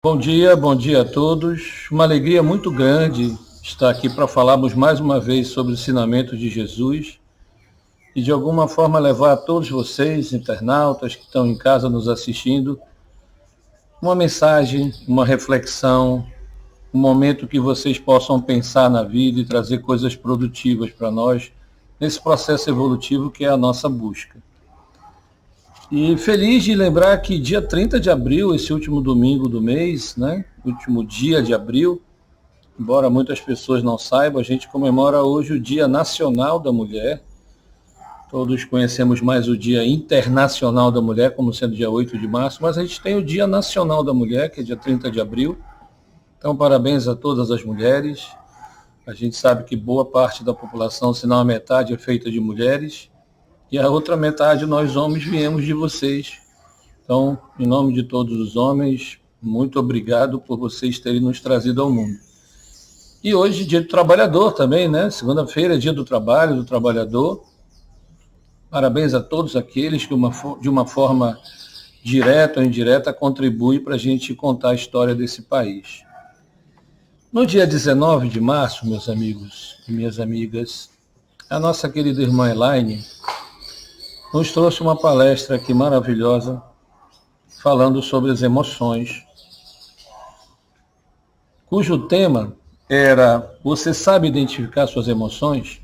Bom dia a todos. Uma alegria muito grande estar aqui para falarmos mais uma vez sobre o ensinamento de Jesus e de alguma forma levar a todos vocês, internautas que estão em casa nos assistindo, uma mensagem, uma reflexão, um momento que vocês possam pensar na vida e trazer coisas produtivas para nós nesse processo evolutivo que é a nossa busca. E feliz de lembrar que dia 30 de abril, esse último domingo do mês, né, último dia de abril, embora muitas pessoas não saibam, a gente comemora hoje o Dia Nacional da Mulher. Todos conhecemos mais o Dia Internacional da Mulher, como sendo dia 8 de março, mas a gente tem o Dia Nacional da Mulher, que é dia 30 de abril. Então, parabéns a todas as mulheres. A gente sabe que boa parte da população, se não a metade, é feita de mulheres. E a outra metade, nós homens, viemos de vocês. Então, em nome de todos os homens, muito obrigado por vocês terem nos trazido ao mundo. E hoje, dia do trabalhador também, né? Segunda-feira é dia do trabalho, do trabalhador. Parabéns a todos aqueles que, de uma forma direta ou indireta, contribuem para a gente contar a história desse país. No dia 19 de março, meus amigos e minhas amigas, a nossa querida irmã Elaine nos trouxe uma palestra aqui maravilhosa, falando sobre as emoções, cujo tema era: você sabe identificar suas emoções?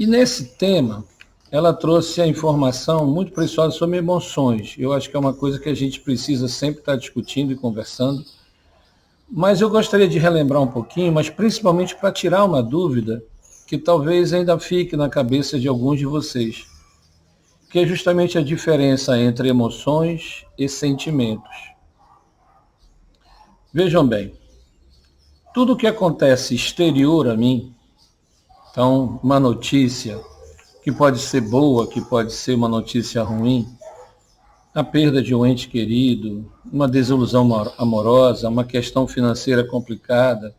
E nesse tema, ela trouxe a informação muito preciosa sobre emoções. Eu acho que é uma coisa que a gente precisa sempre estar discutindo e conversando, mas eu gostaria de relembrar um pouquinho, mas principalmente para tirar uma dúvida que talvez ainda fique na cabeça de alguns de vocês, que é justamente a diferença entre emoções e sentimentos. Vejam bem, tudo que acontece exterior a mim, então uma notícia que pode ser boa, que pode ser uma notícia ruim, a perda de um ente querido, uma desilusão amorosa, uma questão financeira complicada,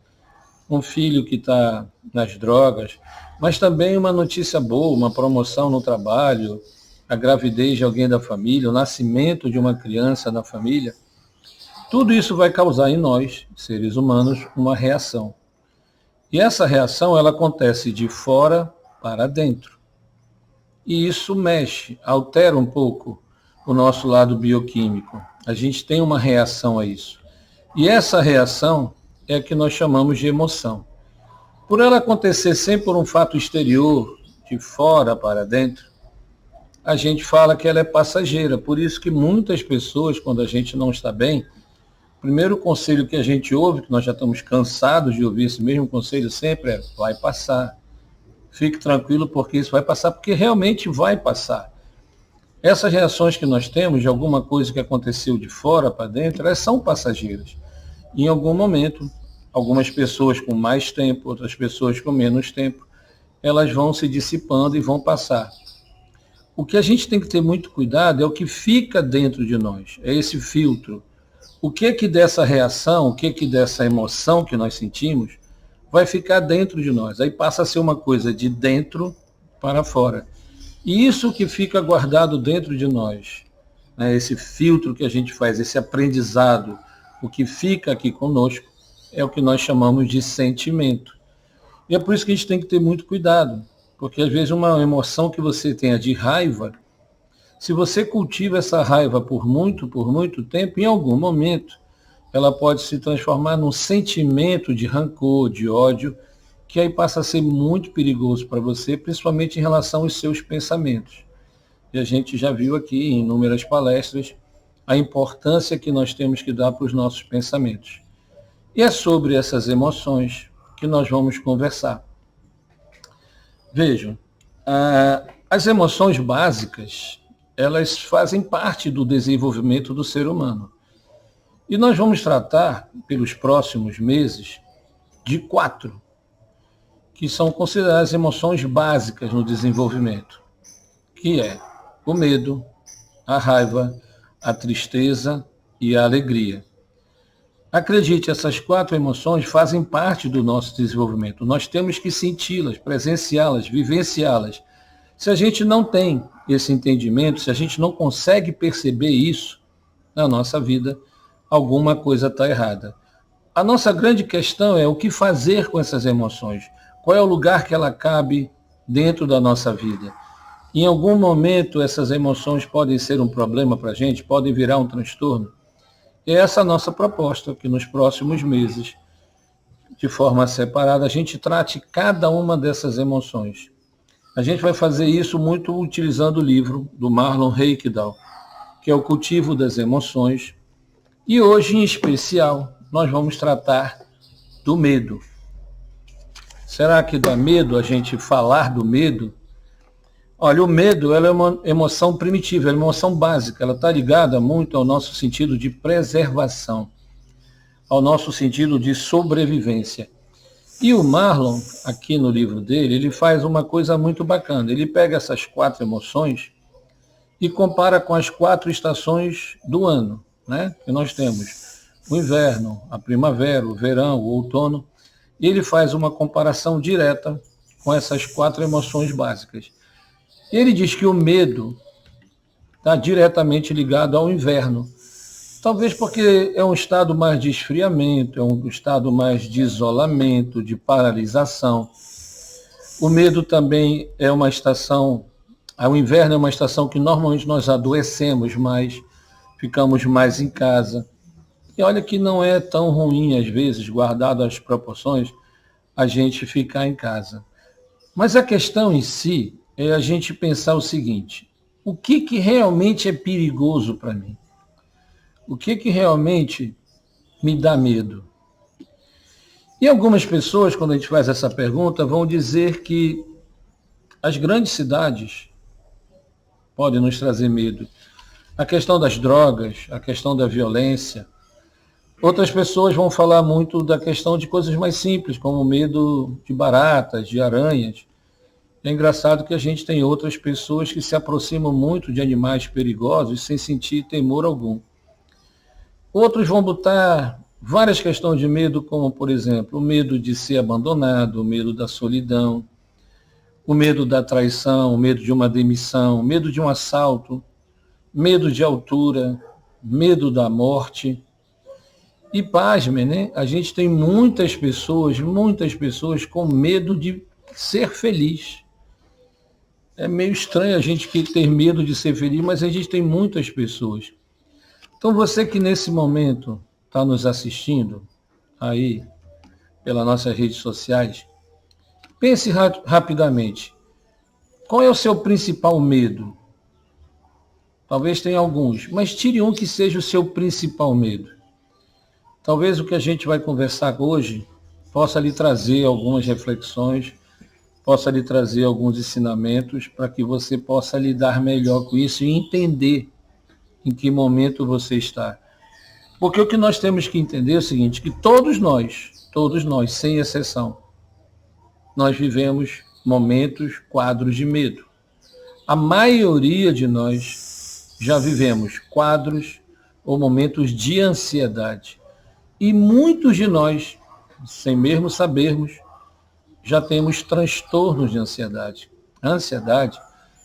um filho que está nas drogas, mas também uma notícia boa, uma promoção no trabalho, a gravidez de alguém da família, o nascimento de uma criança na família, tudo isso vai causar em nós, seres humanos, uma reação. E essa reação, ela acontece de fora para dentro. E isso mexe, altera um pouco o nosso lado bioquímico. A gente tem uma reação a isso. E essa reação é a que nós chamamos de emoção. Por ela acontecer sempre por um fato exterior, de fora para dentro, a gente fala que ela é passageira. Por isso que muitas pessoas, quando a gente não está bem, o primeiro conselho que a gente ouve, que nós já estamos cansados de ouvir esse mesmo conselho sempre, é: vai passar. Fique tranquilo, porque isso vai passar, porque realmente vai passar. Essas reações que nós temos de alguma coisa que aconteceu de fora para dentro, elas são passageiras. Em algum momento, algumas pessoas com mais tempo, outras pessoas com menos tempo, elas vão se dissipando e vão passar. O que a gente tem que ter muito cuidado é o que fica dentro de nós, é esse filtro. O que dessa reação, o que dessa emoção que nós sentimos, vai ficar dentro de nós. Aí passa a ser uma coisa de dentro para fora. E isso que fica guardado dentro de nós, né, esse filtro que a gente faz, esse aprendizado, o que fica aqui conosco, é o que nós chamamos de sentimento. E é por isso que a gente tem que ter muito cuidado. Porque às vezes uma emoção que você tenha de raiva, se você cultiva essa raiva por muito tempo, em algum momento, ela pode se transformar num sentimento de rancor, de ódio, que aí passa a ser muito perigoso para você, principalmente em relação aos seus pensamentos. E a gente já viu aqui em inúmeras palestras a importância que nós temos que dar para os nossos pensamentos. E é sobre essas emoções que nós vamos conversar. Vejam, as emoções básicas, elas fazem parte do desenvolvimento do ser humano. E nós vamos tratar, pelos próximos meses, de 4, que são consideradas emoções básicas no desenvolvimento, que é o medo, a raiva, a tristeza e a alegria. Acredite, essas 4 emoções fazem parte do nosso desenvolvimento. Nós temos que senti-las, presenciá-las, vivenciá-las. Se a gente não tem esse entendimento, se a gente não consegue perceber isso na nossa vida, alguma coisa está errada. A nossa grande questão é o que fazer com essas emoções. Qual é o lugar que ela cabe dentro da nossa vida? Em algum momento essas emoções podem ser um problema para a gente, podem virar um transtorno. É essa a nossa proposta, que nos próximos meses, de forma separada, a gente trate cada uma dessas emoções. A gente vai fazer isso muito utilizando o livro do Marlon Reikdal, que é o Cultivo das Emoções. E hoje, em especial, nós vamos tratar do medo. Será que dá medo a gente falar do medo? Olha, o medo ela é uma emoção primitiva, é uma emoção básica. Ela está ligada muito ao nosso sentido de preservação, ao nosso sentido de sobrevivência. E o Marlon, aqui no livro dele, ele faz uma coisa muito bacana. Ele pega essas 4 emoções e compara com as 4 estações do ano, né? Que nós temos o inverno, a primavera, o verão, o outono. E ele faz uma comparação direta com essas 4 emoções básicas. Ele diz que o medo está diretamente ligado ao inverno. Talvez porque é um estado mais de esfriamento, é um estado mais de isolamento, de paralisação. O medo também é uma estação, o inverno é uma estação que normalmente nós adoecemos mais, ficamos mais em casa. E olha que não é tão ruim, às vezes, guardado as proporções, a gente ficar em casa. Mas a questão em si é a gente pensar o seguinte: o que realmente é perigoso para mim? O que realmente me dá medo? E algumas pessoas, quando a gente faz essa pergunta, vão dizer que as grandes cidades podem nos trazer medo. A questão das drogas, a questão da violência. Outras pessoas vão falar muito da questão de coisas mais simples, como o medo de baratas, de aranhas. É engraçado que a gente tem outras pessoas que se aproximam muito de animais perigosos sem sentir temor algum. Outros vão botar várias questões de medo, como, por exemplo, o medo de ser abandonado, o medo da solidão, o medo da traição, o medo de uma demissão, o medo de um assalto, medo de altura, medo da morte. E pasmem, né? A gente tem muitas pessoas com medo de ser feliz. É meio estranho a gente ter medo de ser feliz, mas a gente tem muitas pessoas. Então você que nesse momento está nos assistindo aí pelas nossas redes sociais, pense rapidamente. Qual é o seu principal medo? Talvez tenha alguns, mas tire um que seja o seu principal medo. Talvez o que a gente vai conversar hoje possa lhe trazer algumas reflexões, possa lhe trazer alguns ensinamentos para que você possa lidar melhor com isso e entender em que momento você está. Porque o que nós temos que entender é o seguinte, que todos nós, sem exceção, nós vivemos momentos, quadros de medo. A maioria de nós já vivemos quadros ou momentos de ansiedade. E muitos de nós, sem mesmo sabermos, já temos transtornos de ansiedade. A ansiedade,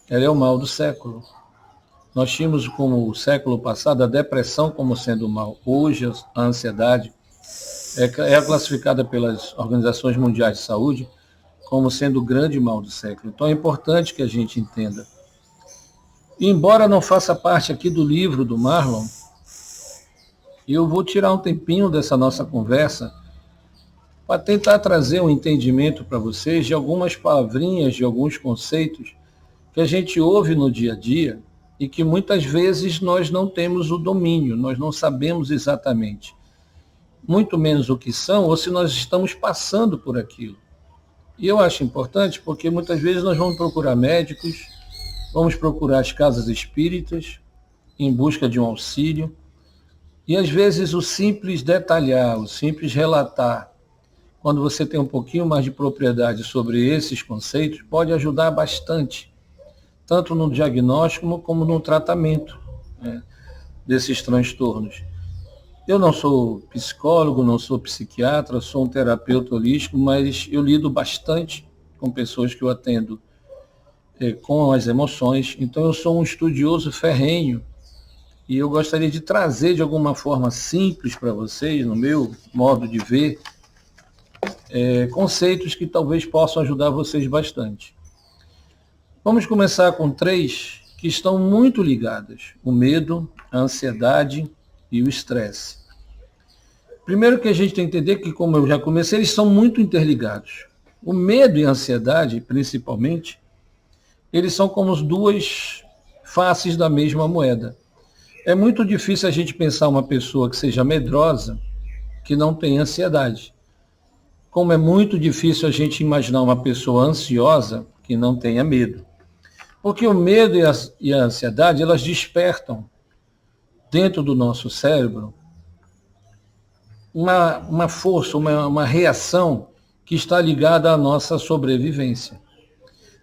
ela é o mal do século. Nós tínhamos como o século passado a depressão como sendo o mal. Hoje a ansiedade é classificada pelas organizações mundiais de saúde como sendo o grande mal do século. Então é importante que a gente entenda. E embora não faça parte aqui do livro do Marlon, eu vou tirar um tempinho dessa nossa conversa para tentar trazer um entendimento para vocês de algumas palavrinhas, de alguns conceitos que a gente ouve no dia a dia e que muitas vezes nós não temos o domínio, nós não sabemos exatamente, muito menos o que são ou se nós estamos passando por aquilo. E eu acho importante porque muitas vezes nós vamos procurar médicos, vamos procurar as casas espíritas em busca de um auxílio e às vezes o simples detalhar, o simples relatar, quando você tem um pouquinho mais de propriedade sobre esses conceitos, pode ajudar bastante, tanto no diagnóstico como no tratamento, né, desses transtornos. Eu não sou psicólogo, não sou psiquiatra, sou um terapeuta holístico, mas eu lido bastante com pessoas que eu atendo com as emoções. Então eu sou um estudioso ferrenho e eu gostaria de trazer de alguma forma simples para vocês, no meu modo de ver, conceitos que talvez possam ajudar vocês bastante. Vamos começar com 3 que estão muito ligadas: o medo, a ansiedade e o estresse. Primeiro que a gente tem que entender que, como eu já comecei, eles são muito interligados. O medo e a ansiedade, principalmente, eles são como as 2 faces da mesma moeda. É muito difícil a gente pensar uma pessoa que seja medrosa que não tem ansiedade. Como é muito difícil a gente imaginar uma pessoa ansiosa que não tenha medo. Porque o medo e a ansiedade, elas despertam dentro do nosso cérebro uma força, uma reação que está ligada à nossa sobrevivência.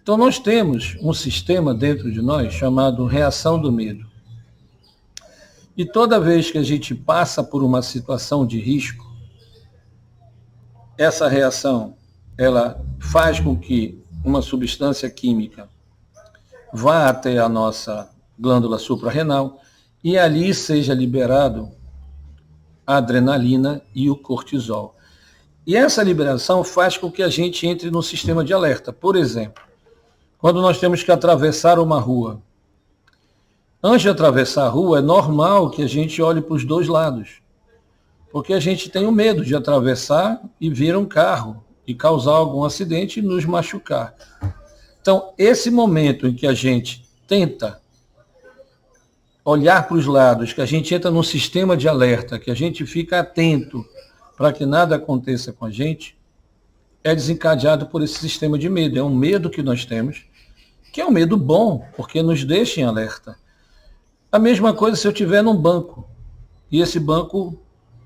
Então nós temos um sistema dentro de nós chamado reação do medo. E toda vez que a gente passa por uma situação de risco, essa reação, ela faz com que uma substância química vá até a nossa glândula suprarrenal e ali seja liberado a adrenalina e o cortisol. E essa liberação faz com que a gente entre no sistema de alerta. Por exemplo, quando nós temos que atravessar uma rua. Antes de atravessar a rua, é normal que a gente olhe para os 2 lados. Porque a gente tem o medo de atravessar e vir um carro e causar algum acidente e nos machucar. Então, esse momento em que a gente tenta olhar para os lados, que a gente entra num sistema de alerta, que a gente fica atento para que nada aconteça com a gente, é desencadeado por esse sistema de medo. É um medo que nós temos, que é um medo bom, porque nos deixa em alerta. A mesma coisa se eu estiver num banco, e esse banco,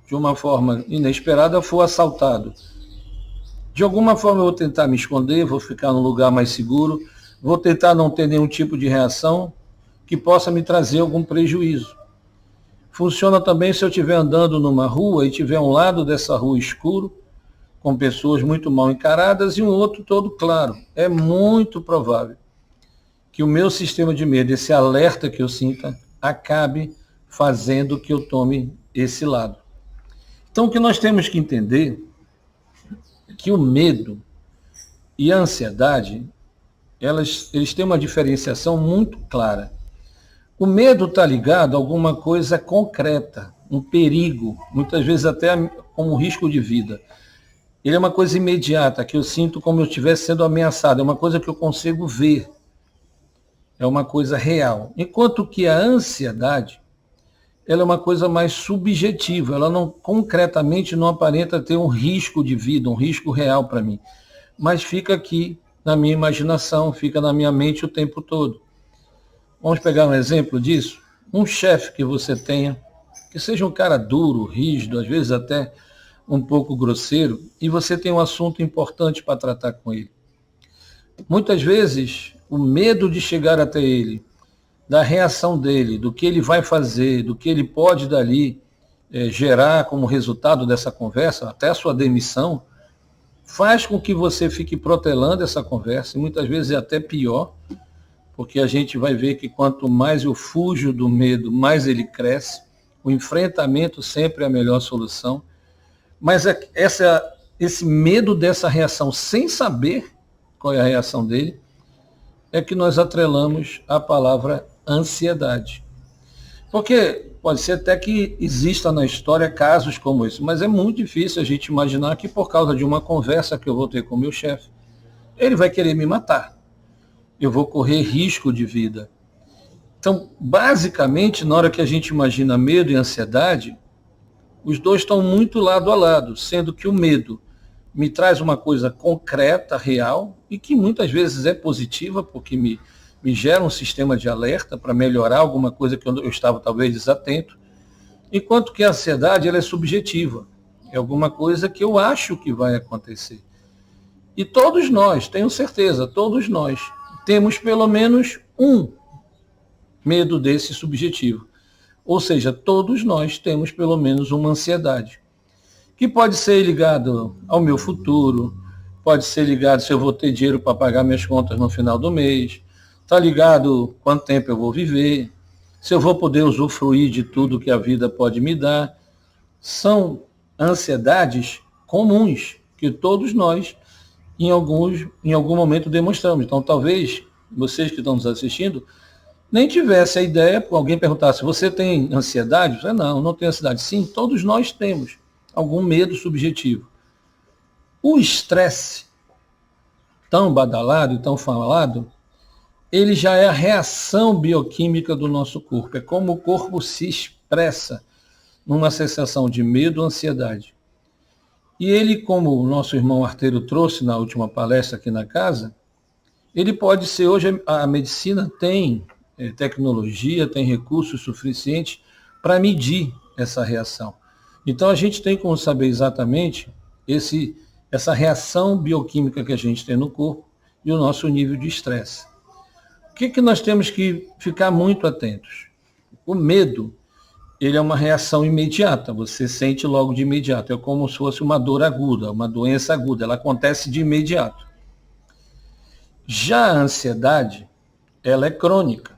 de uma forma inesperada, for assaltado. De alguma forma eu vou tentar me esconder, vou ficar num lugar mais seguro, vou tentar não ter nenhum tipo de reação que possa me trazer algum prejuízo. Funciona também se eu estiver andando numa rua e tiver um lado dessa rua escuro, com pessoas muito mal encaradas, e um outro todo claro. É muito provável que o meu sistema de medo, esse alerta que eu sinta, acabe fazendo que eu tome esse lado. Então, o que nós temos que entender é que o medo e a ansiedade, eles têm uma diferenciação muito clara. O medo está ligado a alguma coisa concreta, um perigo, muitas vezes até como um risco de vida. Ele é uma coisa imediata, que eu sinto como eu estivesse sendo ameaçado, é uma coisa que eu consigo ver, é uma coisa real. Enquanto que a ansiedade, ela é uma coisa mais subjetiva, ela não concretamente não aparenta ter um risco de vida, um risco real para mim, mas fica aqui na minha imaginação, fica na minha mente o tempo todo. Vamos pegar um exemplo disso? Um chefe que você tenha, que seja um cara duro, rígido, às vezes até um pouco grosseiro, e você tem um assunto importante para tratar com ele. Muitas vezes, o medo de chegar até ele, da reação dele, do que ele vai fazer, do que ele pode dali gerar como resultado dessa conversa, até a sua demissão, faz com que você fique protelando essa conversa, e muitas vezes é até pior, porque a gente vai ver que quanto mais eu fujo do medo, mais ele cresce. O enfrentamento sempre é a melhor solução. Mas esse medo dessa reação, sem saber qual é a reação dele, é que nós atrelamos a palavra ansiedade. Porque pode ser até que exista na história casos como esse, mas é muito difícil a gente imaginar que por causa de uma conversa que eu vou ter com o meu chefe, ele vai querer me matar. Eu vou correr risco de vida. Então, basicamente, na hora que a gente imagina medo e ansiedade, os 2 estão muito lado a lado, sendo que o medo me traz uma coisa concreta, real, e que muitas vezes é positiva, porque me gera um sistema de alerta para melhorar alguma coisa que eu estava talvez desatento, enquanto que a ansiedade ela é subjetiva, é alguma coisa que eu acho que vai acontecer. E todos nós, tenho certeza, todos nós, temos pelo menos um medo desse subjetivo. Ou seja, todos nós temos pelo menos uma ansiedade, que pode ser ligado ao meu futuro, pode ser ligado se eu vou ter dinheiro para pagar minhas contas no final do mês, está ligado quanto tempo eu vou viver, se eu vou poder usufruir de tudo que a vida pode me dar. São ansiedades comuns que todos nós, em algum momento, demonstramos. Então, talvez vocês que estão nos assistindo nem tivesse a ideia, alguém perguntasse, você tem ansiedade? Eu falei, não tenho ansiedade. Sim, todos nós temos algum medo subjetivo. O estresse, tão badalado e tão falado, ele já é a reação bioquímica do nosso corpo. É como o corpo se expressa numa sensação de medo, ansiedade. E ele, como o nosso irmão Arteiro trouxe na última palestra aqui na casa, ele pode ser, hoje a medicina tem tecnologia, tem recursos suficientes para medir essa reação. Então a gente tem como saber exatamente essa reação bioquímica que a gente tem no corpo e o nosso nível de estresse. O que nós temos que ficar muito atentos? O medo, ele é uma reação imediata, você sente logo de imediato, é como se fosse uma dor aguda, uma doença aguda, ela acontece de imediato. Já a ansiedade, ela é crônica,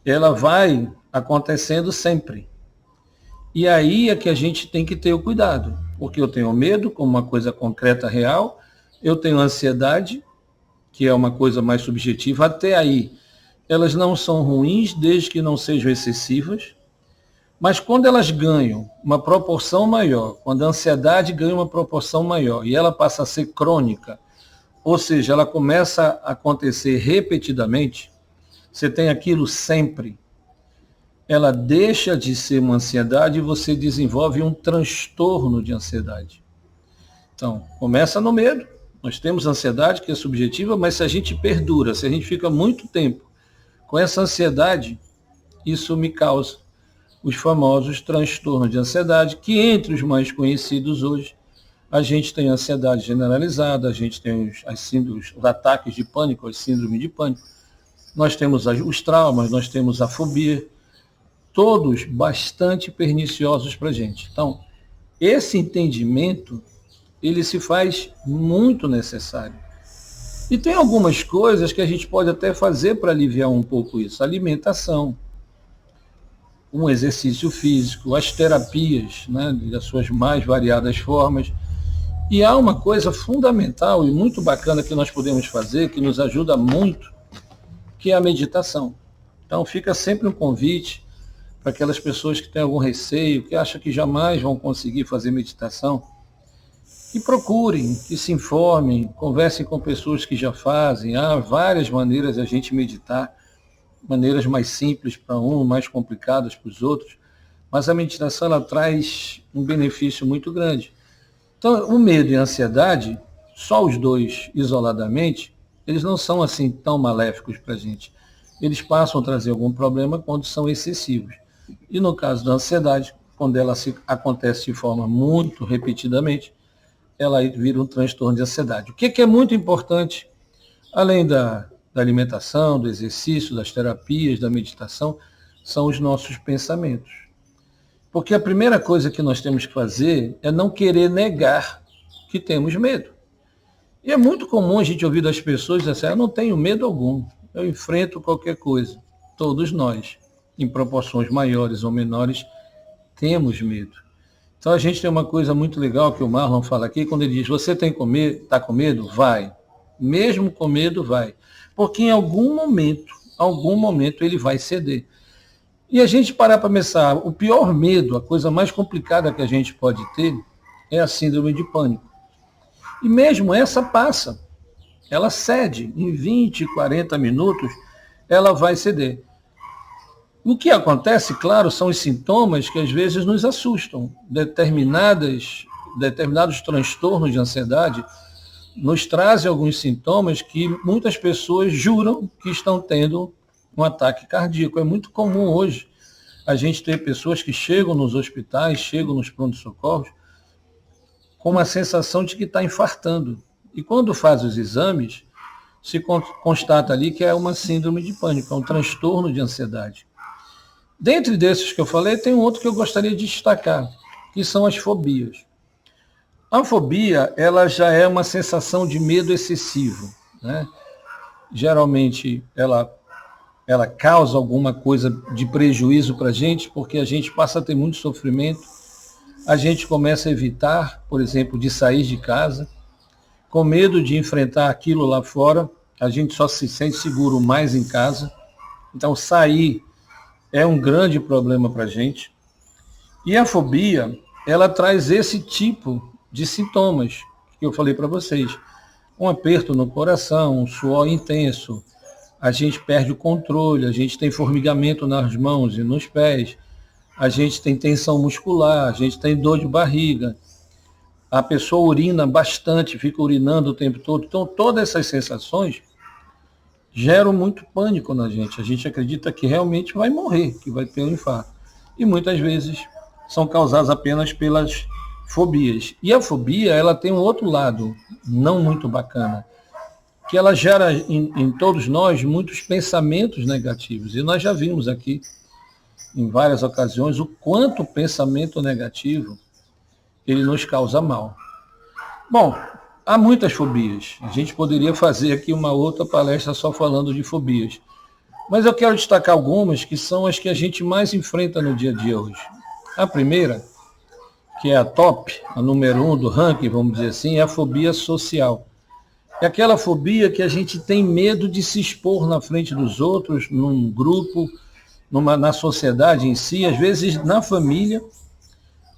ela vai acontecendo sempre. E aí é que a gente tem que ter o cuidado, porque eu tenho medo como uma coisa concreta, real, eu tenho ansiedade, que é uma coisa mais subjetiva, até aí elas não são ruins, desde que não sejam excessivas, mas quando elas ganham uma proporção maior, quando a ansiedade ganha uma proporção maior e ela passa a ser crônica, ou seja, ela começa a acontecer repetidamente, você tem aquilo sempre, ela deixa de ser uma ansiedade e você desenvolve um transtorno de ansiedade. Então, começa no medo, nós temos ansiedade que é subjetiva, mas se a gente perdura, se a gente fica muito tempo com essa ansiedade, isso me causa os famosos transtornos de ansiedade, que entre os mais conhecidos hoje, a gente tem ansiedade generalizada, a gente tem os ataques de pânico, as síndromes de pânico, nós temos os traumas, nós temos a fobia, todos bastante perniciosos para a gente. Então, esse entendimento, ele se faz muito necessário. E tem algumas coisas que a gente pode até fazer para aliviar um pouco isso. Alimentação, um exercício físico, as terapias, né, das suas mais variadas formas. E há uma coisa fundamental e muito bacana que nós podemos fazer, que nos ajuda muito, que é a meditação. Então fica sempre um convite para aquelas pessoas que têm algum receio, que acham que jamais vão conseguir fazer meditação, que procurem, que se informem, conversem com pessoas que já fazem. Há várias maneiras de a gente meditar, maneiras mais simples para um, mais complicadas para os outros, mas a meditação ela traz um benefício muito grande. Então, o medo e a ansiedade, só os dois isoladamente, eles não são assim tão maléficos para a gente. Eles passam a trazer algum problema quando são excessivos. E no caso da ansiedade, quando ela acontece de forma muito repetidamente, ela vira um transtorno de ansiedade. O que é muito importante, além da alimentação, do exercício, das terapias, da meditação, são os nossos pensamentos. Porque a primeira coisa que nós temos que fazer é não querer negar que temos medo. E é muito comum a gente ouvir das pessoas dizer assim, eu não tenho medo algum, eu enfrento qualquer coisa. Todos nós, em proporções maiores ou menores, temos medo. Então a gente tem uma coisa muito legal que o Marlon fala aqui, quando ele diz, você está com medo? Vai. Mesmo com medo, vai. Porque em algum momento ele vai ceder. E a gente parar para pensar, o pior medo, a coisa mais complicada que a gente pode ter, é a síndrome de pânico. E mesmo essa passa, ela cede, em 20, 40 minutos, ela vai ceder. O que acontece, claro, são os sintomas que às vezes nos assustam. Determinados transtornos de ansiedade nos trazem alguns sintomas que muitas pessoas juram que estão tendo um ataque cardíaco. É muito comum hoje a gente ter pessoas que chegam nos hospitais, chegam nos pronto-socorros, com uma sensação de que está infartando. E quando faz os exames, se constata ali que é uma síndrome de pânico, é um transtorno de ansiedade. Dentre desses que eu falei, tem um outro que eu gostaria de destacar, que são as fobias. A fobia, ela já é uma sensação de medo excessivo, né? Geralmente, ela ela causa alguma coisa de prejuízo para a gente, porque a gente passa a ter muito sofrimento, a gente começa a evitar, por exemplo, de sair de casa, com medo de enfrentar aquilo lá fora, a gente só se sente seguro mais em casa. Então sair é um grande problema para a gente. E a fobia, ela traz esse tipo de sintomas que eu falei para vocês. Um aperto no coração, um suor intenso, a gente perde o controle, a gente tem formigamento nas mãos e nos pés, a gente tem tensão muscular, a gente tem dor de barriga, a pessoa urina bastante, fica urinando o tempo todo. Então, todas essas sensações geram muito pânico na gente. A gente acredita que realmente vai morrer, que vai ter um infarto. E muitas vezes são causadas apenas pelas fobias. E a fobia, ela tem um outro lado não muito bacana, que ela gera em todos nós muitos pensamentos negativos. E nós já vimos aqui, em várias ocasiões, o quanto o pensamento negativo ele nos causa mal. Bom, há muitas fobias. A gente poderia fazer aqui uma outra palestra só falando de fobias. Mas eu quero destacar algumas que são as que a gente mais enfrenta no dia a dia hoje. A primeira, que é a top, a número 1 do ranking, vamos dizer assim, é a fobia social. É aquela fobia que a gente tem medo de se expor na frente dos outros, num grupo, na sociedade em si, às vezes na família.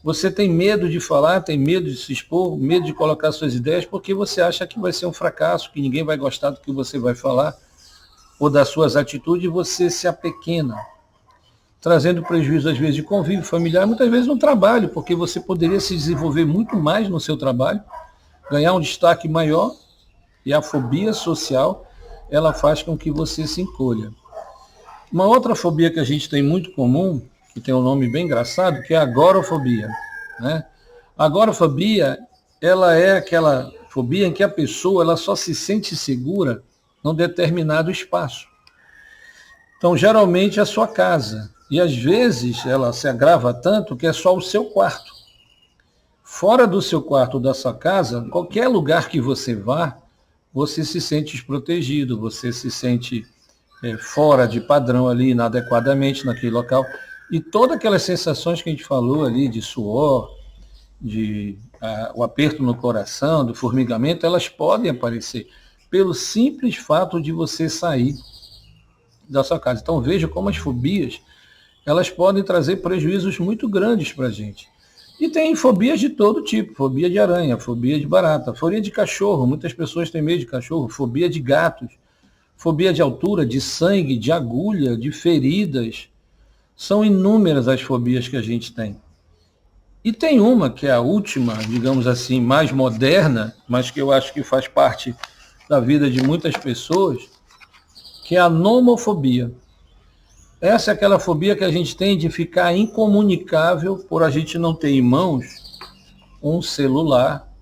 Você tem medo de falar, tem medo de se expor, medo de colocar suas ideias, porque você acha que vai ser um fracasso, que ninguém vai gostar do que você vai falar, ou das suas atitudes, e você se apequena, trazendo prejuízo, às vezes, de convívio familiar, muitas vezes no trabalho, porque você poderia se desenvolver muito mais no seu trabalho, ganhar um destaque maior, e a fobia social, ela faz com que você se encolha. Uma outra fobia que a gente tem muito comum, que tem um nome bem engraçado, que é a agorafobia, né? A agorafobia, ela é aquela fobia em que a pessoa ela só se sente segura num determinado espaço. Então, geralmente é a sua casa. E às vezes ela se agrava tanto que é só o seu quarto. Fora do seu quarto, da sua casa, qualquer lugar que você vá, você se sente desprotegido, você se sente fora de padrão ali, inadequadamente naquele local. E todas aquelas sensações que a gente falou ali, de suor, o aperto no coração, do formigamento, elas podem aparecer pelo simples fato de você sair da sua casa. Então veja como as fobias, elas podem trazer prejuízos muito grandes para a gente. E tem fobias de todo tipo, fobia de aranha, fobia de barata, fobia de cachorro, muitas pessoas têm medo de cachorro, fobia de gatos, fobia de altura, de sangue, de agulha, de feridas. São inúmeras as fobias que a gente tem. E tem uma que é a última, digamos assim, mais moderna, mas que eu acho que faz parte da vida de muitas pessoas, que é a nomofobia. Essa é aquela fobia que a gente tem de ficar incomunicável por a gente não ter em mãos um celular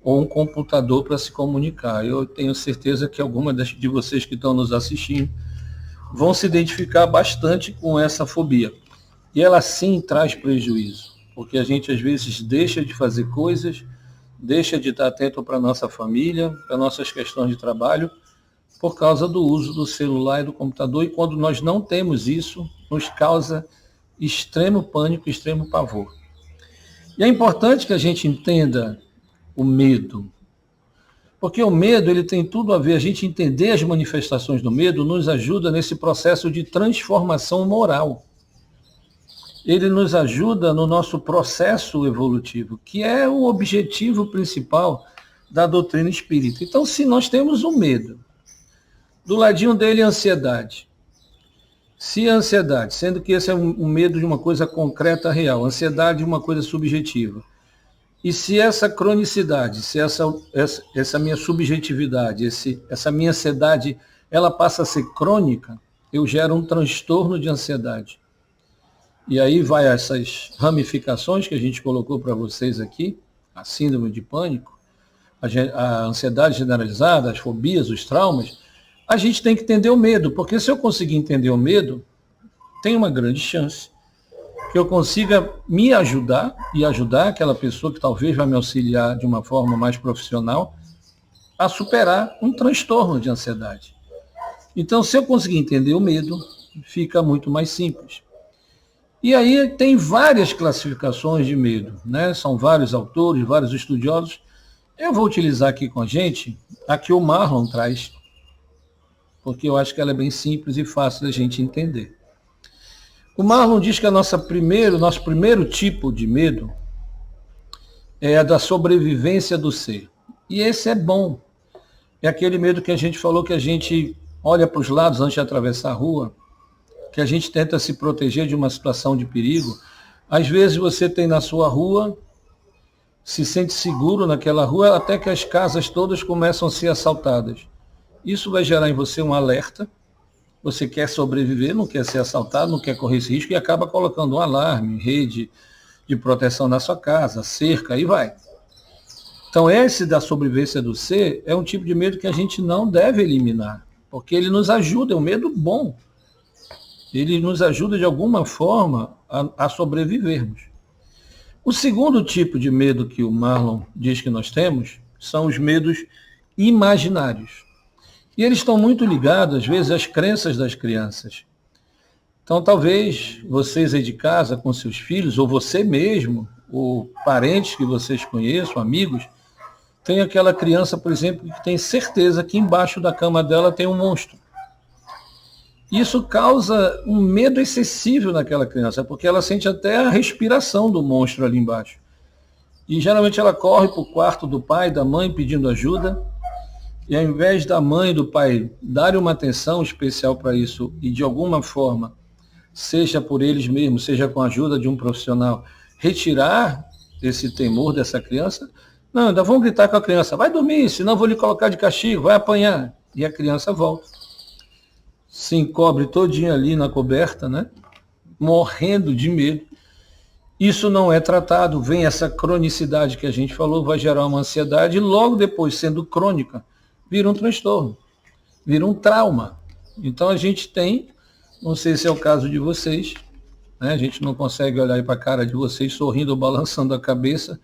ou um computador para se comunicar. Eu tenho certeza que algumas de vocês que estão nos assistindo vão se identificar bastante com essa fobia. E ela sim traz prejuízo, porque a gente às vezes deixa de fazer coisas, deixa de estar atento para a nossa família, para nossas questões de trabalho, por causa do uso do celular e do computador, e quando nós não temos isso, nos causa extremo pânico, extremo pavor. E é importante que a gente entenda o medo, porque o medo ele tem tudo a ver, a gente entender as manifestações do medo nos ajuda nesse processo de transformação moral. Ele nos ajuda no nosso processo evolutivo, que é o objetivo principal da doutrina espírita. Então, se nós temos o medo, do ladinho dele a ansiedade. Se a ansiedade, sendo que esse é um medo de uma coisa concreta, real, ansiedade de uma coisa subjetiva. E se essa cronicidade, se essa minha subjetividade, essa minha ansiedade, ela passa a ser crônica, eu gero um transtorno de ansiedade. E aí vai essas ramificações que a gente colocou para vocês aqui, a síndrome de pânico, a ansiedade generalizada, as fobias, os traumas. A gente tem que entender o medo, porque se eu conseguir entender o medo, tem uma grande chance que eu consiga me ajudar e ajudar aquela pessoa que talvez vai me auxiliar de uma forma mais profissional a superar um transtorno de ansiedade. Então, se eu conseguir entender o medo, fica muito mais simples. E aí tem várias classificações de medo, né? São vários autores, vários estudiosos. Eu vou utilizar aqui com a gente a que o Marlon traz, porque eu acho que ela é bem simples e fácil da gente entender. O Marlon diz que nosso primeiro tipo de medo é a da sobrevivência do ser. E esse é bom. É aquele medo que a gente falou que a gente olha para os lados antes de atravessar a rua, que a gente tenta se proteger de uma situação de perigo. Às vezes você tem na sua rua, se sente seguro naquela rua, até que as casas todas começam a ser assaltadas. Isso vai gerar em você um alerta. Você quer sobreviver, não quer ser assaltado, não quer correr esse risco e acaba colocando um alarme, rede de proteção na sua casa, cerca, e vai. Então esse da sobrevivência do ser é um tipo de medo que a gente não deve eliminar, porque ele nos ajuda, é um medo bom. Ele nos ajuda de alguma forma a sobrevivermos. O segundo tipo de medo que o Marlon diz que nós temos são os medos imaginários. E eles estão muito ligados, às vezes, às crenças das crianças. Então, talvez vocês aí de casa, com seus filhos, ou você mesmo, ou parentes que vocês conheçam, amigos, tem aquela criança, por exemplo, que tem certeza que embaixo da cama dela tem um monstro. Isso causa um medo excessivo naquela criança, porque ela sente até a respiração do monstro ali embaixo. E geralmente ela corre para o quarto do pai, da mãe, pedindo ajuda. E ao invés da mãe e do pai darem uma atenção especial para isso e de alguma forma, seja por eles mesmos, seja com a ajuda de um profissional, retirar esse temor dessa criança, não, ainda vão gritar com a criança, vai dormir, senão eu vou lhe colocar de castigo, vai apanhar. E a criança volta. Se encobre todinha ali na coberta, né? Morrendo de medo. Isso não é tratado, vem essa cronicidade que a gente falou, vai gerar uma ansiedade e logo depois, sendo crônica, vira um transtorno, vira um trauma. Então a gente tem, não sei se é o caso de vocês, né? A gente não consegue olhar para a cara de vocês sorrindo ou balançando a cabeça,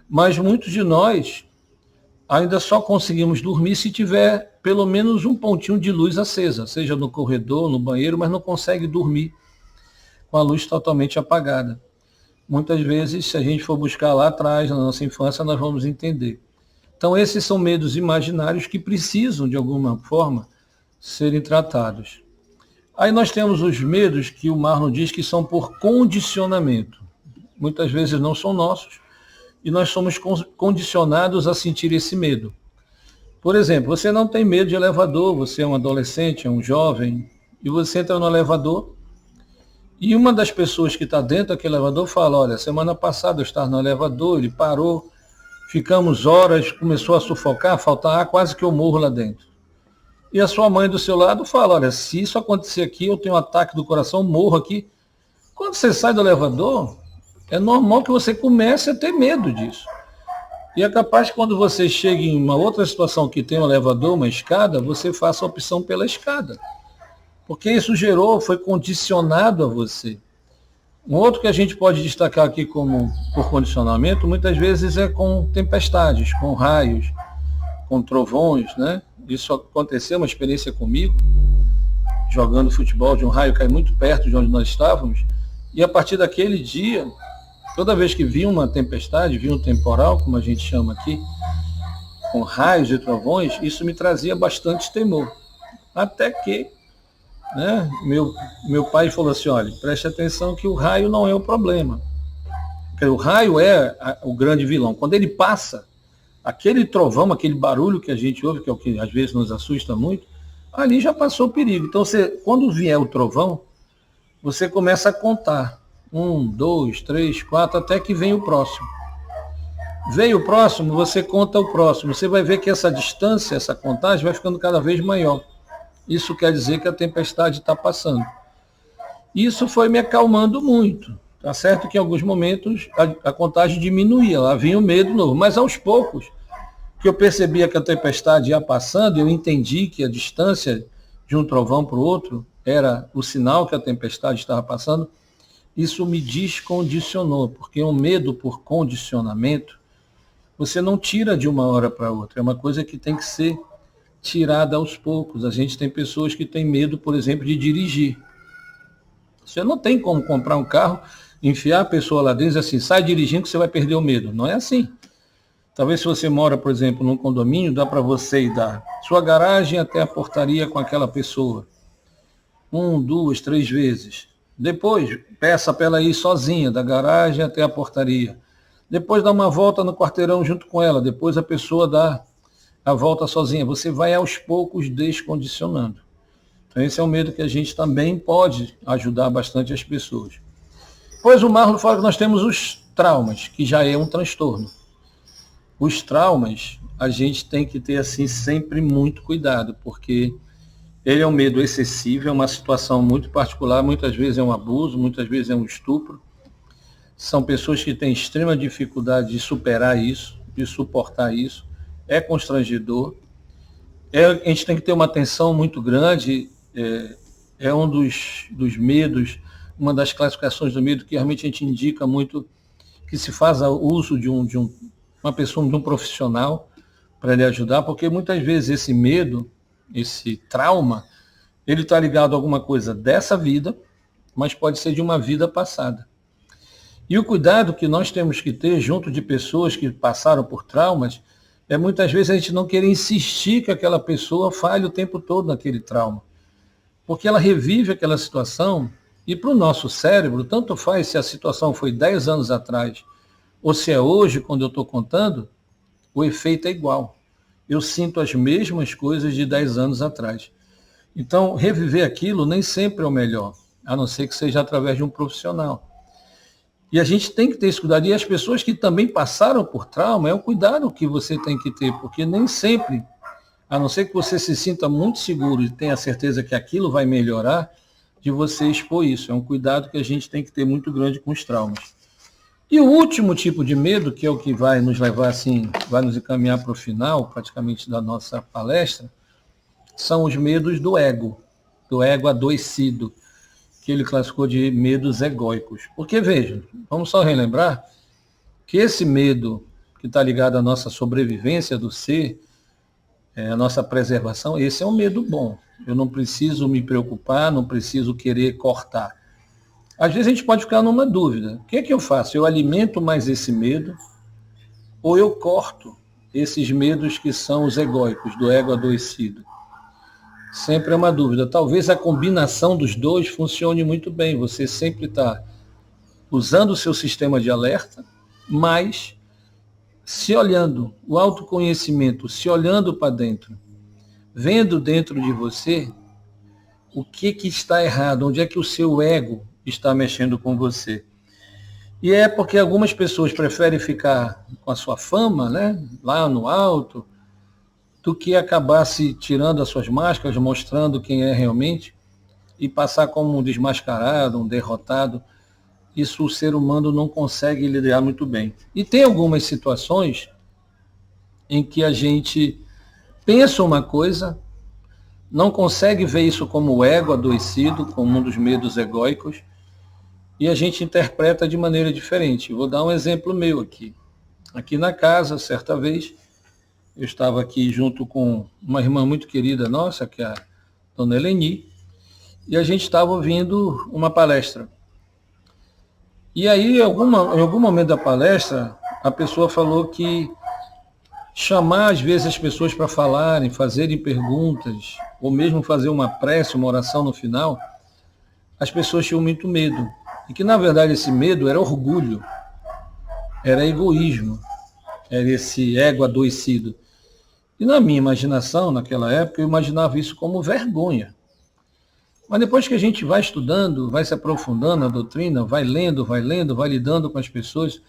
mas muitos de nós ainda só conseguimos dormir se tiver pelo menos um pontinho de luz acesa, seja no corredor, no banheiro, mas não consegue dormir com a luz totalmente apagada. Muitas vezes, se a gente for buscar lá atrás, na nossa infância, nós vamos entender. Então, esses são medos imaginários que precisam, de alguma forma, serem tratados. Aí nós temos os medos que o Marlon diz que são por condicionamento. Muitas vezes não são nossos e nós somos condicionados a sentir esse medo. Por exemplo, você não tem medo de elevador, você é um adolescente, é um jovem, e você entra no elevador e uma das pessoas que está dentro daquele elevador fala, olha, semana passada eu estava no elevador, ele parou, ficamos horas, começou a sufocar, faltar ar, quase que eu morro lá dentro. E a sua mãe do seu lado fala, olha, se isso acontecer aqui, eu tenho um ataque do coração, morro aqui. Quando você sai do elevador, é normal que você comece a ter medo disso. E é capaz que quando você chega em uma outra situação que tem um elevador, uma escada, você faça a opção pela escada. Porque isso foi condicionado a você. Um outro que a gente pode destacar aqui como por condicionamento, muitas vezes é com tempestades, com raios, com trovões, né? Isso aconteceu, uma experiência comigo, jogando futebol, de um raio cair muito perto de onde nós estávamos, e a partir daquele dia, toda vez que vinha uma tempestade, vinha um temporal, como a gente chama aqui, com raios e trovões, isso me trazia bastante temor. Até que, né, meu pai falou assim, olha, preste atenção que o raio não é o problema. Porque o raio é o grande vilão. Quando ele passa, aquele trovão, aquele barulho que a gente ouve, que é o que às vezes nos assusta muito, ali já passou o perigo. Então, quando vier o trovão, você começa a contar. 1, 2, 3, 4, até que vem o próximo. Veio o próximo, você conta o próximo. Você vai ver que essa distância, essa contagem vai ficando cada vez maior. Isso quer dizer que a tempestade está passando. Isso foi me acalmando muito. Tá certo que em alguns momentos a contagem diminuía, lá vinha o medo novo. Mas aos poucos, que eu percebia que a tempestade ia passando, eu entendi que a distância de um trovão para o outro era o sinal que a tempestade estava passando, isso me descondicionou, porque o medo por condicionamento, você não tira de uma hora para outra, é uma coisa que tem que ser tirada aos poucos. A gente tem pessoas que têm medo, por exemplo, de dirigir. Você não tem como comprar um carro, enfiar a pessoa lá dentro e dizer assim, sai dirigindo que você vai perder o medo. Não é assim. Talvez se você mora, por exemplo, num condomínio, dá para você ir da sua garagem até a portaria com aquela pessoa. 1, 2, 3 vezes. Depois, peça para ela ir sozinha, da garagem até a portaria. Depois dá uma volta no quarteirão junto com ela. Depois a pessoa dá a volta sozinha. Você vai aos poucos descondicionando. Então esse é um medo que a gente também pode ajudar bastante as pessoas. Pois o Marlon fala que nós temos os traumas, que já é um transtorno. Os traumas, a gente tem que ter assim sempre muito cuidado, porque ele é um medo excessivo, é uma situação muito particular, muitas vezes é um abuso, muitas vezes é um estupro. São pessoas que têm extrema dificuldade de superar isso, de suportar isso. É constrangedor. A gente tem que ter uma atenção muito grande, é um dos medos, uma das classificações do medo que realmente a gente indica muito que se faça uso de uma pessoa, de um profissional para lhe ajudar, porque muitas vezes esse medo, esse trauma, ele está ligado a alguma coisa dessa vida, mas pode ser de uma vida passada. E o cuidado que nós temos que ter junto de pessoas que passaram por traumas é muitas vezes a gente não querer insistir que aquela pessoa falhe o tempo todo naquele trauma. Porque ela revive aquela situação e para o nosso cérebro, tanto faz se a situação foi 10 anos atrás ou se é hoje, quando eu estou contando, o efeito é igual. Eu sinto as mesmas coisas de 10 anos atrás. Então, reviver aquilo nem sempre é o melhor, a não ser que seja através de um profissional. E a gente tem que ter esse cuidado. E as pessoas que também passaram por trauma, é o cuidado que você tem que ter, porque nem sempre, a não ser que você se sinta muito seguro e tenha certeza que aquilo vai melhorar, de você expor isso. É um cuidado que a gente tem que ter muito grande com os traumas. E o último tipo de medo, que é o que vai nos levar assim, vai nos encaminhar para o final, praticamente, da nossa palestra, são os medos do ego adoecido, que ele classificou de medos egóicos. Porque, vejam, vamos só relembrar que esse medo que está ligado à nossa sobrevivência do ser, à nossa preservação, esse é um medo bom. Eu não preciso me preocupar, não preciso querer cortar. Às vezes a gente pode ficar numa dúvida. O que é que eu faço? Eu alimento mais esse medo ou eu corto esses medos que são os egóicos, do ego adoecido? Sempre é uma dúvida. Talvez a combinação dos dois funcione muito bem. Você sempre está usando o seu sistema de alerta, mas se olhando, o autoconhecimento, se olhando para dentro, vendo dentro de você o que está errado, onde é que o seu ego está mexendo com você. E é porque algumas pessoas preferem ficar com a sua fama, né, lá no alto, do que acabar se tirando as suas máscaras, mostrando quem é realmente, e passar como um desmascarado, um derrotado. Isso o ser humano não consegue lidar muito bem. E tem algumas situações em que a gente pensa uma coisa, não consegue ver isso como o ego adoecido, como um dos medos egóicos, e a gente interpreta de maneira diferente. Vou dar um exemplo meu aqui. Aqui na casa, certa vez, eu estava aqui junto com uma irmã muito querida nossa, que é a dona Eleni, e a gente estava ouvindo uma palestra. E aí, em algum momento da palestra, a pessoa falou que chamar, às vezes, as pessoas para falarem, fazerem perguntas, ou mesmo fazer uma prece, uma oração no final, as pessoas tinham muito medo. E que, na verdade, esse medo era orgulho, era egoísmo, era esse ego adoecido. E na minha imaginação, naquela época, eu imaginava isso como vergonha. Mas depois que a gente vai estudando, vai se aprofundando na doutrina, vai lendo, vai lidando com as pessoas,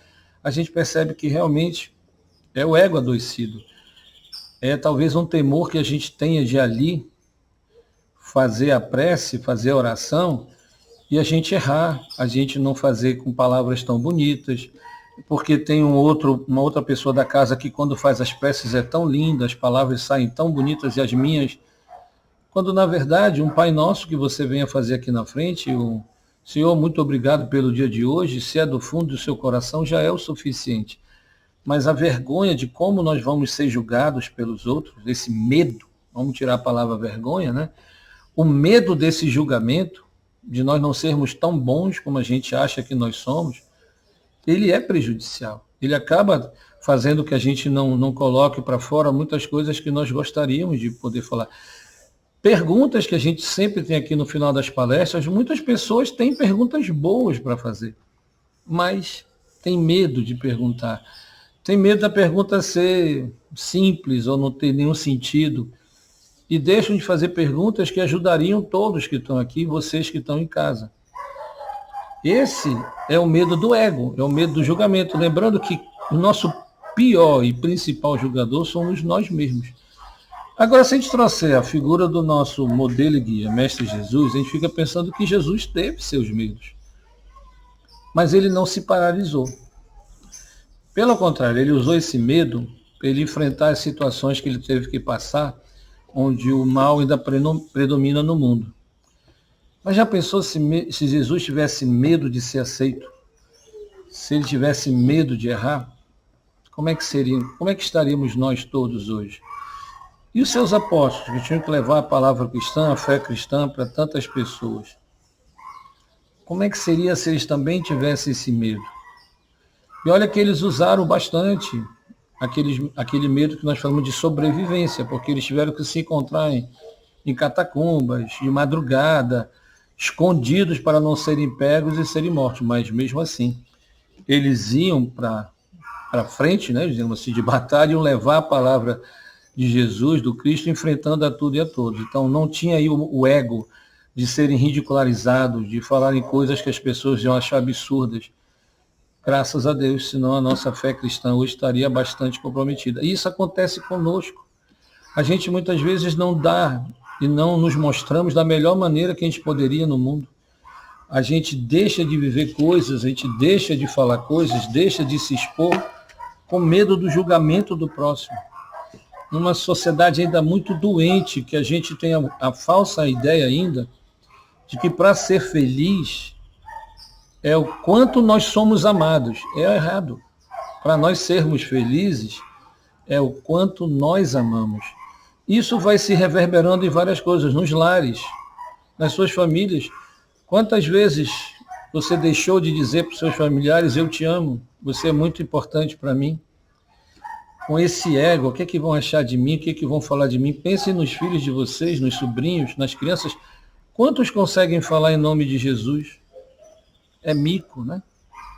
a gente percebe que realmente é o ego adoecido. É talvez um temor que a gente tenha de ali fazer a prece, fazer a oração, e a gente errar, a gente não fazer com palavras tão bonitas, porque tem uma outra pessoa da casa que quando faz as preces é tão linda, as palavras saem tão bonitas e as minhas, quando na verdade um Pai Nosso que você venha fazer aqui na frente, o Senhor, muito obrigado pelo dia de hoje, se é do fundo do seu coração já é o suficiente. Mas a vergonha de como nós vamos ser julgados pelos outros, esse medo, vamos tirar a palavra vergonha, né? O medo desse julgamento, de nós não sermos tão bons como a gente acha que nós somos, ele é prejudicial. Ele acaba fazendo que a gente não coloque para fora muitas coisas que nós gostaríamos de poder falar. Perguntas que a gente sempre tem aqui no final das palestras, muitas pessoas têm perguntas boas para fazer, mas tem medo de perguntar. Tem medo da pergunta ser simples ou não ter nenhum sentido. E deixam de fazer perguntas que ajudariam todos que estão aqui, vocês que estão em casa. Esse é o medo do ego, é o medo do julgamento. Lembrando que o nosso pior e principal julgador somos nós mesmos. Agora, se a gente trouxer a figura do nosso modelo e guia, Mestre Jesus, a gente fica pensando que Jesus teve seus medos. Mas ele não se paralisou. Pelo contrário, ele usou esse medo para ele enfrentar as situações que ele teve que passar, onde o mal ainda predomina no mundo. Mas já pensou se Jesus tivesse medo de ser aceito? Se ele tivesse medo de errar? Como é que seria? Como é que estaríamos nós todos hoje? E os seus apóstolos, que tinham que levar a palavra cristã, a fé cristã para tantas pessoas? Como é que seria se eles também tivessem esse medo? E olha que eles usaram bastante aquele medo que nós falamos de sobrevivência, porque eles tiveram que se encontrar em catacumbas, de madrugada, escondidos para não serem pegos e serem mortos. Mas mesmo assim, eles iam para frente, né, digamos assim, de batalha, iam levar a palavra de Jesus, do Cristo, enfrentando a tudo e a todos. Então não tinha aí o ego de serem ridicularizados, de falarem coisas que as pessoas iam achar absurdas. Graças a Deus, senão a nossa fé cristã hoje estaria bastante comprometida. E isso acontece conosco. A gente muitas vezes não dá e não nos mostramos da melhor maneira que a gente poderia no mundo. A gente deixa de viver coisas, a gente deixa de falar coisas, deixa de se expor com medo do julgamento do próximo. Numa sociedade ainda muito doente, que a gente tem a falsa ideia ainda de que para ser feliz é o quanto nós somos amados. É errado. Para nós sermos felizes, é o quanto nós amamos. Isso vai se reverberando em várias coisas, nos lares, nas suas famílias. Quantas vezes você deixou de dizer para os seus familiares, eu te amo, você é muito importante para mim? Com esse ego, o que é que vão achar de mim, o que é que vão falar de mim? Pensem nos filhos de vocês, nos sobrinhos, nas crianças. Quantos conseguem falar em nome de Jesus? É mico, né?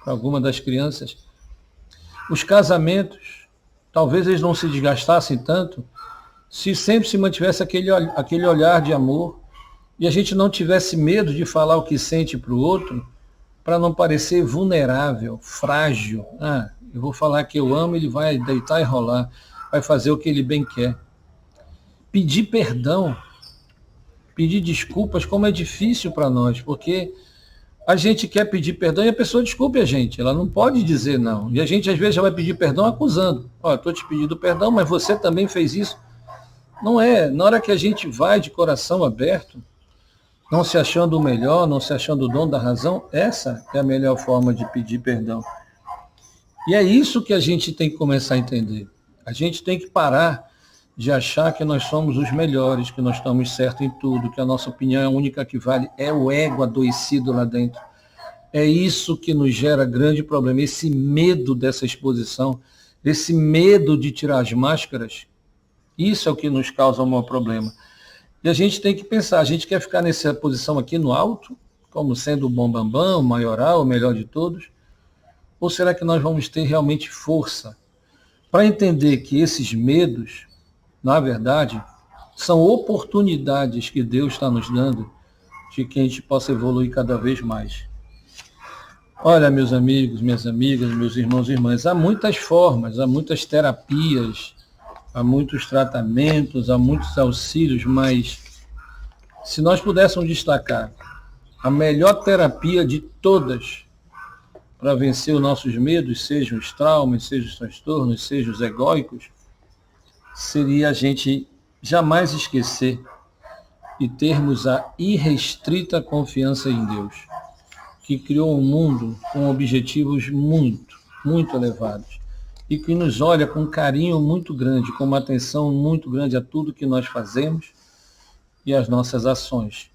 Para alguma das crianças. Os casamentos, talvez eles não se desgastassem tanto se sempre se mantivesse aquele olhar de amor e a gente não tivesse medo de falar o que sente para o outro, para não parecer vulnerável, frágil. Eu vou falar que eu amo, ele vai deitar e rolar, vai fazer o que ele bem quer. Pedir perdão, pedir desculpas, como é difícil para nós, porque a gente quer pedir perdão e a pessoa desculpe a gente, ela não pode dizer não. E a gente às vezes já vai pedir perdão acusando. Estou te pedindo perdão, mas você também fez isso. Não é, na hora que a gente vai de coração aberto, não se achando o melhor, não se achando o dono da razão, essa é a melhor forma de pedir perdão. E é isso que a gente tem que começar a entender. A gente tem que parar de achar que nós somos os melhores, que nós estamos certos em tudo, que a nossa opinião é a única que vale. É o ego adoecido lá dentro. É isso que nos gera grande problema, esse medo dessa exposição, esse medo de tirar as máscaras. Isso é o que nos causa o maior problema. E a gente tem que pensar, a gente quer ficar nessa posição aqui no alto, como sendo o bambambam, o maioral, o melhor de todos? Ou será que nós vamos ter realmente força para entender que esses medos, na verdade, são oportunidades que Deus está nos dando de que a gente possa evoluir cada vez mais? Olha, meus amigos, minhas amigas, meus irmãos e irmãs, há muitas formas, há muitas terapias, há muitos tratamentos, há muitos auxílios, mas se nós pudéssemos destacar a melhor terapia de todas para vencer os nossos medos, sejam os traumas, sejam os transtornos, sejam os egóicos, seria a gente jamais esquecer e termos a irrestrita confiança em Deus, que criou um mundo com objetivos muito, muito elevados e que nos olha com um carinho muito grande, com uma atenção muito grande a tudo que nós fazemos e às nossas ações.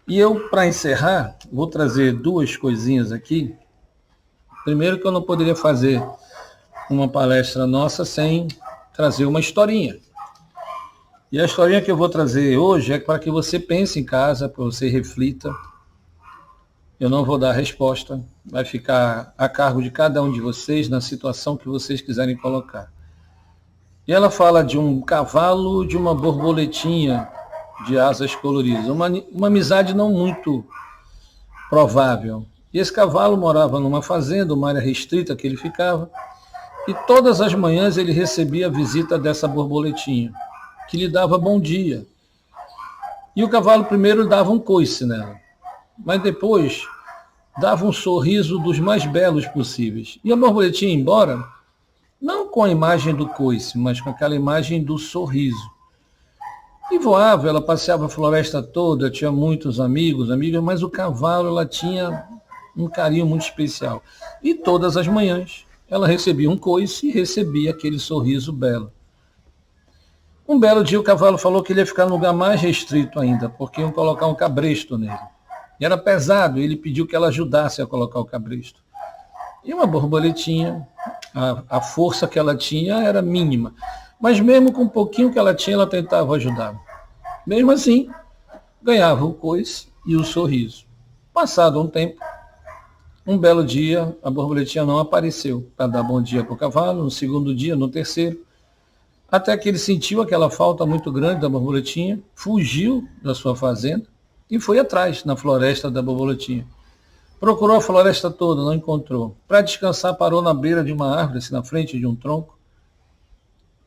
E eu, para encerrar, vou trazer duas coisinhas aqui. Primeiro que eu não poderia fazer uma palestra nossa sem trazer uma historinha. E a historinha que eu vou trazer hoje é para que você pense em casa, para você reflita. Eu não vou dar resposta, vai ficar a cargo de cada um de vocês na situação que vocês quiserem colocar. E ela fala de um cavalo e de uma borboletinha de asas coloridas, uma amizade não muito provável. E esse cavalo morava numa fazenda, uma área restrita que ele ficava, e todas as manhãs ele recebia a visita dessa borboletinha, que lhe dava bom dia. E o cavalo primeiro dava um coice nela, mas depois dava um sorriso dos mais belos possíveis. E a borboletinha ia embora, não com a imagem do coice, mas com aquela imagem do sorriso. E voava, ela passeava a floresta toda, tinha muitos amigos, amigas, mas o cavalo ela tinha um carinho muito especial. E todas as manhãs ela recebia um coice e recebia aquele sorriso belo. Um belo dia o cavalo falou que ele ia ficar no lugar mais restrito ainda, porque iam colocar um cabresto nele. E era pesado, ele pediu que ela ajudasse a colocar o cabresto. E uma borboletinha, a força que ela tinha era mínima. Mas mesmo com um pouquinho que ela tinha, ela tentava ajudar. Mesmo assim, ganhava o coice e o sorriso. Passado um tempo, um belo dia, a borboletinha não apareceu para dar bom dia para o cavalo, no segundo dia, no terceiro, até que ele sentiu aquela falta muito grande da borboletinha, fugiu da sua fazenda e foi atrás, na floresta da borboletinha. Procurou a floresta toda, não encontrou. Para descansar, parou na beira de uma árvore, assim, na frente de um tronco,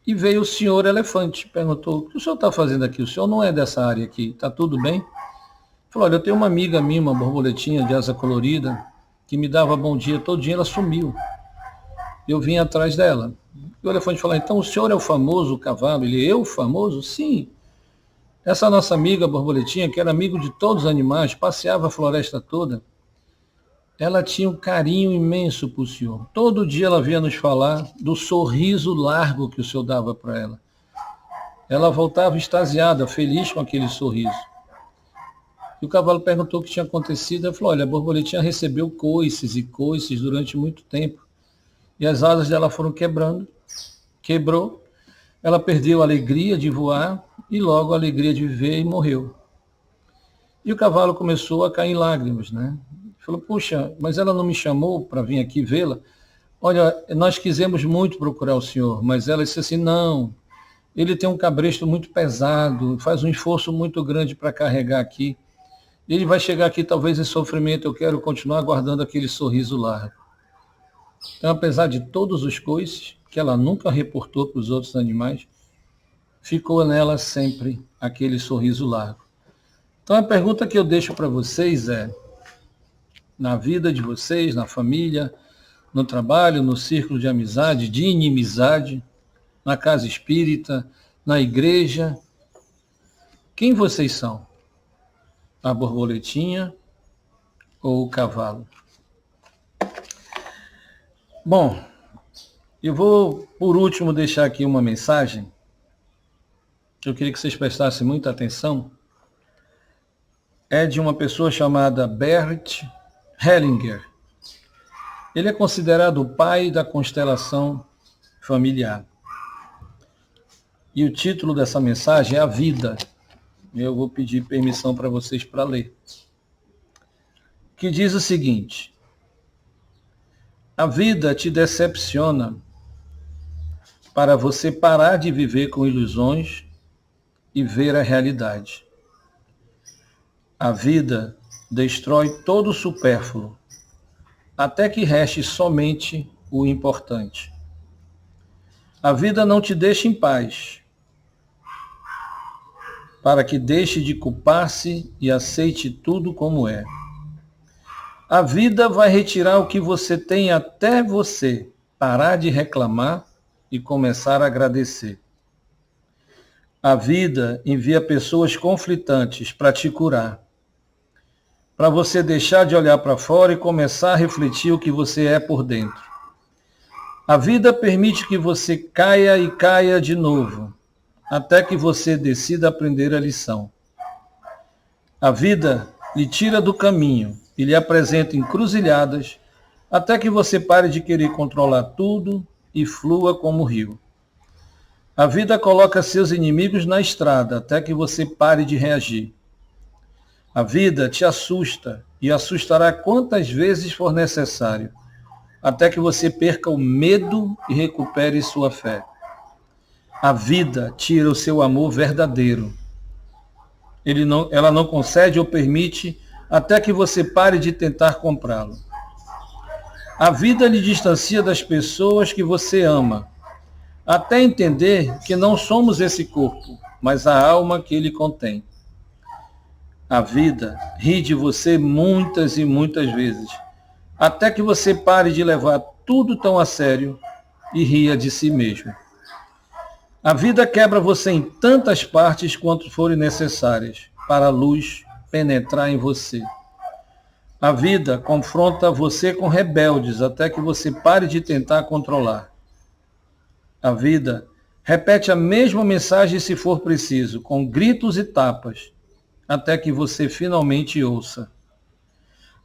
e veio o senhor elefante. Perguntou: o que o senhor está fazendo aqui? O senhor não é dessa área aqui, está tudo bem? Falou: olha, eu tenho uma amiga minha, uma borboletinha de asa colorida, que me dava bom dia todo dia, ela sumiu. Eu vim atrás dela. E o elefante falou: então o senhor é o famoso cavalo? Ele: eu famoso? Sim. Essa nossa amiga borboletinha, que era amigo de todos os animais, passeava a floresta toda, ela tinha um carinho imenso para o senhor. Todo dia ela vinha nos falar do sorriso largo que o senhor dava para ela. Ela voltava extasiada, feliz com aquele sorriso. E o cavalo perguntou o que tinha acontecido. Ele falou: olha, a borboletinha recebeu coices e coices durante muito tempo. E as asas dela foram quebrando. Quebrou. Ela perdeu a alegria de voar e logo a alegria de viver e morreu. E o cavalo começou a cair em lágrimas, né? Falou: puxa, mas ela não me chamou para vir aqui vê-la? Olha, nós quisemos muito procurar o senhor, mas ela disse assim: não, ele tem um cabresto muito pesado, faz um esforço muito grande para carregar aqui. Ele vai chegar aqui talvez em sofrimento, eu quero continuar guardando aquele sorriso largo. Então, apesar de todos os coices, que ela nunca reportou para os outros animais, ficou nela sempre aquele sorriso largo. Então a pergunta que eu deixo para vocês é: na vida de vocês, na família, no trabalho, no círculo de amizade, de inimizade, na casa espírita, na igreja, quem vocês são? A borboletinha ou o cavalo? Bom, eu vou, por último, deixar aqui uma mensagem que eu queria que vocês prestassem muita atenção. É de uma pessoa chamada Bert Hellinger. Ele é considerado o pai da constelação familiar. E o título dessa mensagem é A Vida. Eu vou pedir permissão para vocês para ler. Que diz o seguinte: a vida te decepciona para você parar de viver com ilusões e ver a realidade. A vida destrói todo o supérfluo, até que reste somente o importante. A vida não te deixa em paz, para que deixe de culpar-se e aceite tudo como é. A vida vai retirar o que você tem até você parar de reclamar e começar a agradecer. A vida envia pessoas conflitantes para te curar, para você deixar de olhar para fora e começar a refletir o que você é por dentro. A vida permite que você caia e caia de novo, até que você decida aprender a lição. A vida lhe tira do caminho e lhe apresenta encruzilhadas, até que você pare de querer controlar tudo e flua como o rio. A vida coloca seus inimigos na estrada, até que você pare de reagir. A vida te assusta e assustará quantas vezes for necessário, até que você perca o medo e recupere sua fé. A vida tira o seu amor verdadeiro. Ela não concede ou permite até que você pare de tentar comprá-lo. A vida lhe distancia das pessoas que você ama, até entender que não somos esse corpo, mas a alma que ele contém. A vida ri de você muitas e muitas vezes, até que você pare de levar tudo tão a sério e ria de si mesmo. A vida quebra você em tantas partes quanto forem necessárias para a luz penetrar em você. A vida confronta você com rebeldes até que você pare de tentar controlar. A vida repete a mesma mensagem se for preciso, com gritos e tapas, até que você finalmente ouça.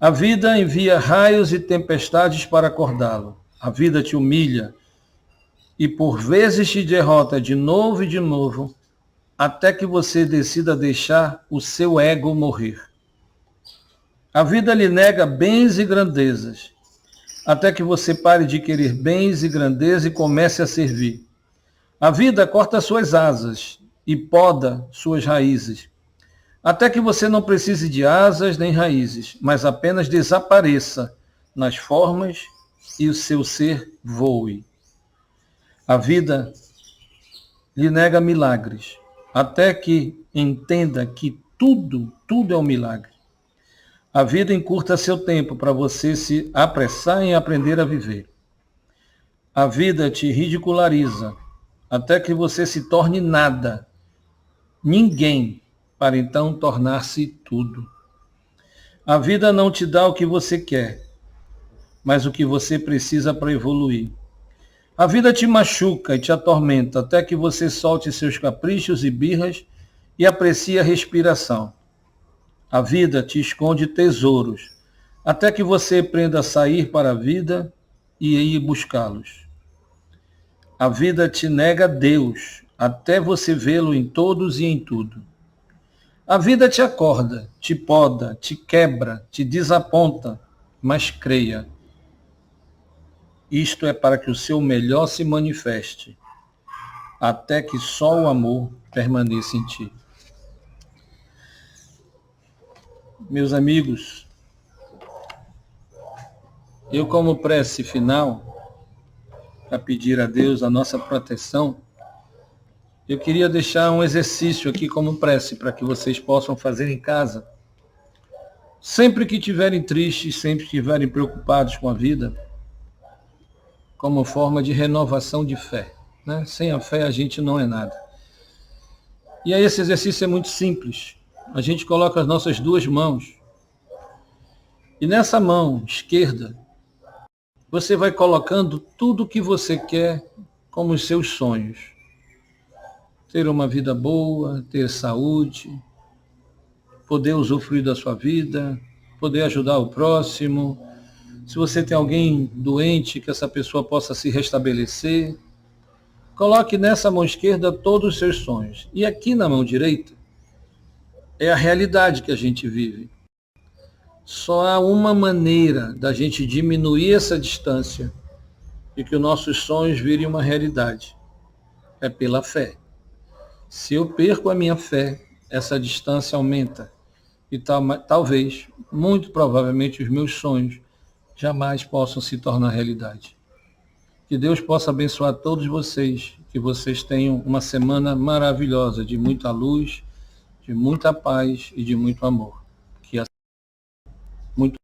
A vida envia raios e tempestades para acordá-lo. A vida te humilha e por vezes te derrota de novo, até que você decida deixar o seu ego morrer. A vida lhe nega bens e grandezas, até que você pare de querer bens e grandeza e comece a servir. A vida corta suas asas e poda suas raízes, até que você não precise de asas nem raízes, mas apenas desapareça nas formas e o seu ser voe. A vida lhe nega milagres, até que entenda que tudo é um milagre. A vida encurta seu tempo para você se apressar em aprender a viver. A vida te ridiculariza, até que você se torne nada, ninguém, para então tornar-se tudo. A vida não te dá o que você quer, mas o que você precisa para evoluir. A vida te machuca e te atormenta até que você solte seus caprichos e birras e aprecie a respiração. A vida te esconde tesouros, até que você aprenda a sair para a vida e ir buscá-los. A vida te nega Deus, até você vê-lo em todos e em tudo. A vida te acorda, te poda, te quebra, te desaponta, mas creia. Isto é para que o seu melhor se manifeste, até que só o amor permaneça em ti. Meus amigos, eu como prece final, para pedir a Deus a nossa proteção, eu queria deixar um exercício aqui como prece, para que vocês possam fazer em casa. Sempre que estiverem tristes, sempre que estiverem preocupados com a vida, como forma de renovação de fé. Né? Sem a fé a gente não é nada. E aí esse exercício é muito simples. A gente coloca as nossas duas mãos. E nessa mão esquerda, você vai colocando tudo o que você quer como os seus sonhos. Ter uma vida boa, ter saúde, poder usufruir da sua vida, poder ajudar o próximo. Se você tem alguém doente, que essa pessoa possa se restabelecer. Coloque nessa mão esquerda todos os seus sonhos. E aqui na mão direita é a realidade que a gente vive. Só há uma maneira da gente diminuir essa distância e que os nossos sonhos virem uma realidade. É pela fé. Se eu perco a minha fé, essa distância aumenta. E talvez, muito provavelmente, os meus sonhos jamais possam se tornar realidade. Que Deus possa abençoar todos vocês, que vocês tenham uma semana maravilhosa, de muita luz, de muita paz e de muito amor. Que assim, muito